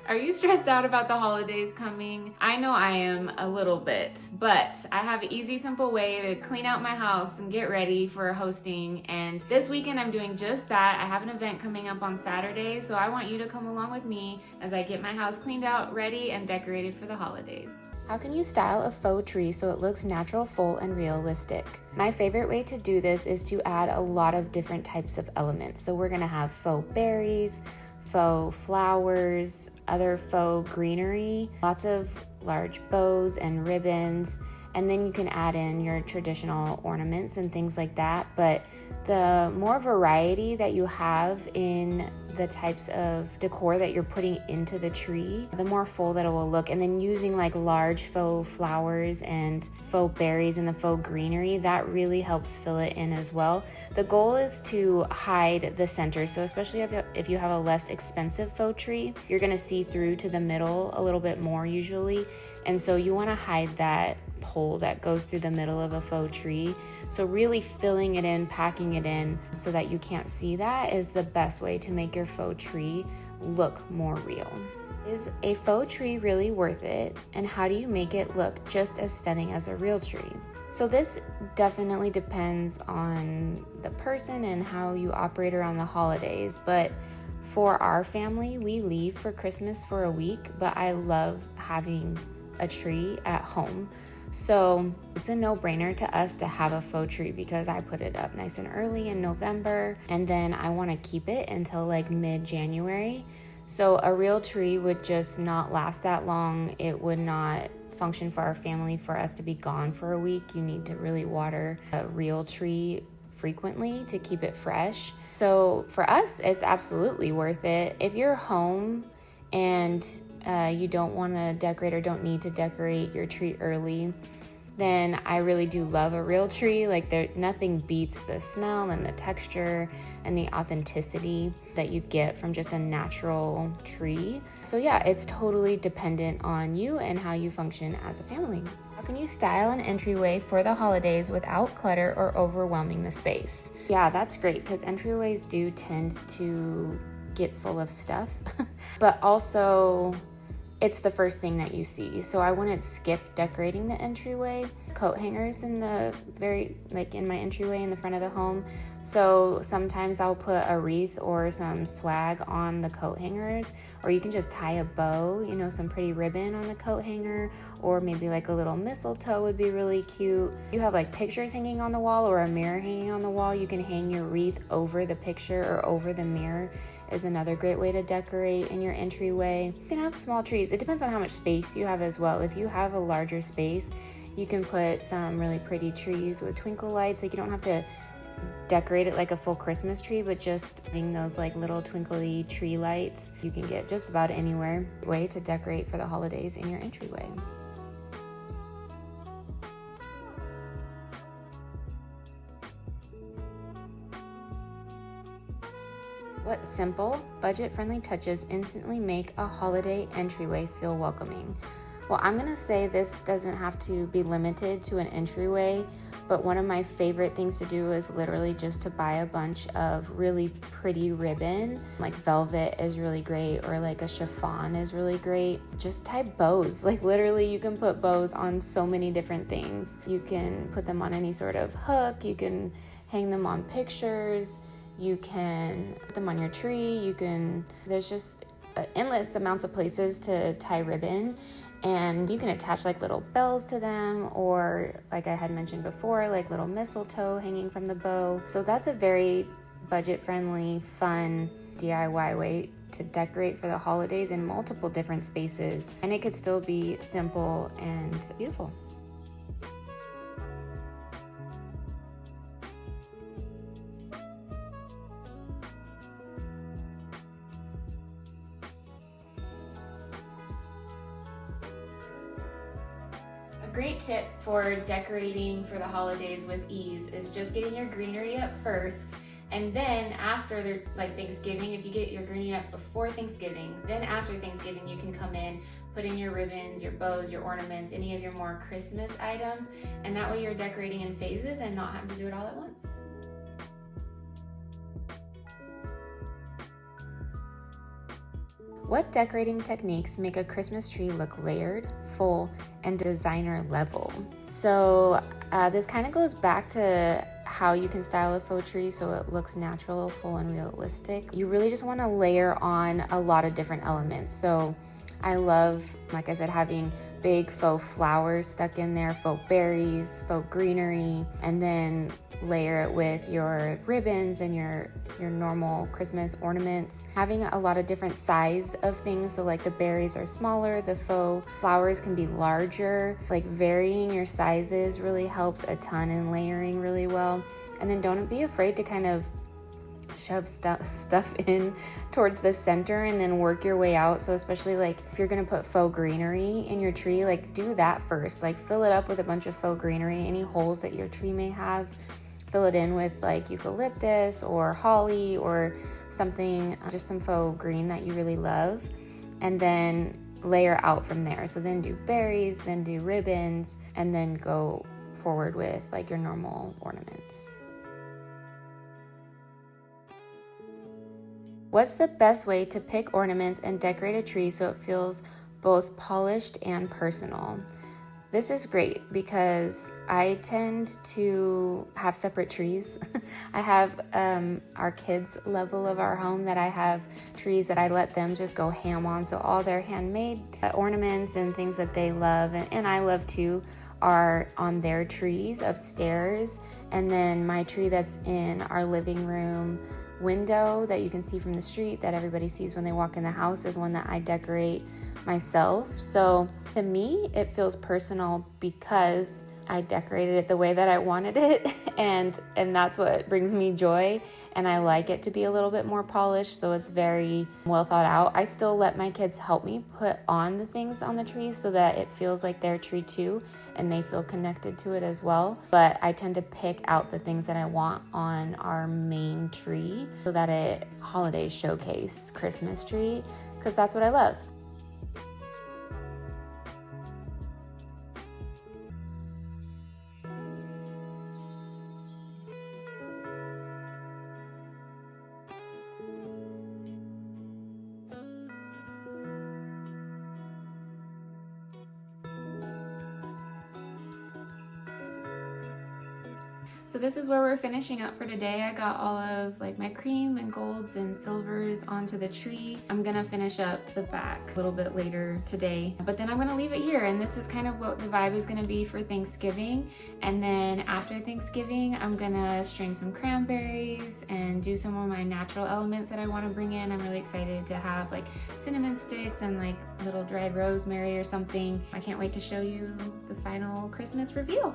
Are you stressed out about the holidays coming? I know I am a little bit, but I have an easy, simple way to clean out my house and get ready for hosting. And this weekend I'm doing just that. I have an event coming up on Saturday, so I want you to come along with me as I get my house cleaned out, ready, and decorated for the holidays. How can you style a faux tree so it looks natural, full, and realistic? My favorite way to do this is to add a lot of different types of elements. So we're gonna have faux berries, faux flowers, other faux greenery, lots of large bows and ribbons, and then you can add in your traditional ornaments and things like that. But the more variety that you have in the types of decor that you're putting into the tree, the more full that it will look. And then using like large faux flowers and faux berries and the faux greenery, that really helps fill it in as well. The goal is to hide the center. So especially if you have a less expensive faux tree, you're gonna see through to the middle a little bit more usually. And so you wanna hide that pole that goes through the middle of a faux tree. So really filling it in, packing it in so that you can't see that is the best way to make your faux tree look more real. Is a faux tree really worth it? And how do you make it look just as stunning as a real tree? So this definitely depends on the person and how you operate around the holidays. But for our family, we leave for Christmas for a week, but I love having a tree at home. So it's a no-brainer to us to have a faux tree because I put it up nice and early in November, and then I want to keep it until like mid-January. So a real tree would just not last that long. It would not function for our family for us to be gone for a week. You need to really water a real tree frequently to keep it fresh. So for us, it's absolutely worth it. If you're home and you don't want to decorate or don't need to decorate your tree early, then I really do love a real tree. Like nothing beats the smell and the texture and the authenticity that you get from just a natural tree. So yeah, it's totally dependent on you and how you function as a family. How can you style an entryway for the holidays without clutter or overwhelming the space? Yeah, that's great because entryways do tend to get full of stuff, but also it's the first thing that you see. So I wouldn't skip decorating the entryway. Coat hangers in in my entryway in the front of the home. So sometimes I'll put a wreath or some swag on the coat hangers, or you can just tie a bow, some pretty ribbon on the coat hanger, or maybe like a little mistletoe would be really cute. You have like pictures hanging on the wall or a mirror hanging on the wall. You can hang your wreath over the picture or over the mirror is another great way to decorate in your entryway. You can have small trees. It depends on how much space you have as well. If you have a larger space, you can put some really pretty trees with twinkle lights. Like you don't have to decorate it like a full Christmas tree, but just having those like little twinkly tree lights you can get just about anywhere. Way to decorate for the holidays in your entryway. What simple, budget-friendly touches instantly make a holiday entryway feel welcoming? Well, I'm gonna say this doesn't have to be limited to an entryway, but one of my favorite things to do is literally just to buy a bunch of really pretty ribbon. Like velvet is really great, or like a chiffon is really great. Just tie bows. Like literally you can put bows on so many different things. You can put them on any sort of hook. You can hang them on pictures. You can put them on your tree. There's just endless amounts of places to tie ribbon, and you can attach like little bells to them, or like I had mentioned before, like little mistletoe hanging from the bow. So that's a very budget-friendly, fun DIY way to decorate for the holidays in multiple different spaces, and it could still be simple and beautiful. A great tip for decorating for the holidays with ease is just getting your greenery up first, and then after Thanksgiving, if you get your greenery up before Thanksgiving, then after Thanksgiving you can come in, put in your ribbons, your bows, your ornaments, any of your more Christmas items, and that way you're decorating in phases and not having to do it all at once. What decorating techniques make a Christmas tree look layered, full, and designer level? So this kind of goes back to how you can style a faux tree so it looks natural, full, and realistic. You really just want to layer on a lot of different elements. So I love, like I said, having big faux flowers stuck in there, faux berries, faux greenery, and then layer it with your ribbons and your normal Christmas ornaments. Having a lot of different size of things, so like the berries are smaller, the faux flowers can be larger. Like varying your sizes really helps a ton in layering really well. And then don't be afraid to kind of shove stuff in towards the center and then work your way out. So especially like if you're gonna put faux greenery in your tree, like do that first. Like fill it up with a bunch of faux greenery. Any holes that your tree may have, fill it in with like eucalyptus or holly or something, just some faux green that you really love, and then layer out from there. So then do berries, then do ribbons, and then go forward with like your normal ornaments. What's the best way to pick ornaments and decorate a tree so it feels both polished and personal? This is great because I tend to have separate trees. I have our kids' level of our home that I have trees that I let them just go ham on. So all their handmade ornaments and things that they love and I love too are on their trees upstairs. And then my tree that's in our living room window that you can see from the street that everybody sees when they walk in the house is one that I decorate myself. So to me, it feels personal because I decorated it the way that I wanted it, and that's what brings me joy. And I like it to be a little bit more polished, so it's very well thought out. I still let my kids help me put on the things on the tree so that it feels like their tree too, and they feel connected to it as well. But I tend to pick out the things that I want on our main tree so that it holiday showcase Christmas tree, because that's what I love. So this is where we're finishing up for today. I got all of like my cream and golds and silvers onto the tree. I'm gonna finish up the back a little bit later today, but then I'm gonna leave it here. And this is kind of what the vibe is gonna be for Thanksgiving. And then after Thanksgiving, I'm gonna string some cranberries and do some of my natural elements that I wanna bring in. I'm really excited to have like cinnamon sticks and like little dried rosemary or something. I can't wait to show you the final Christmas reveal.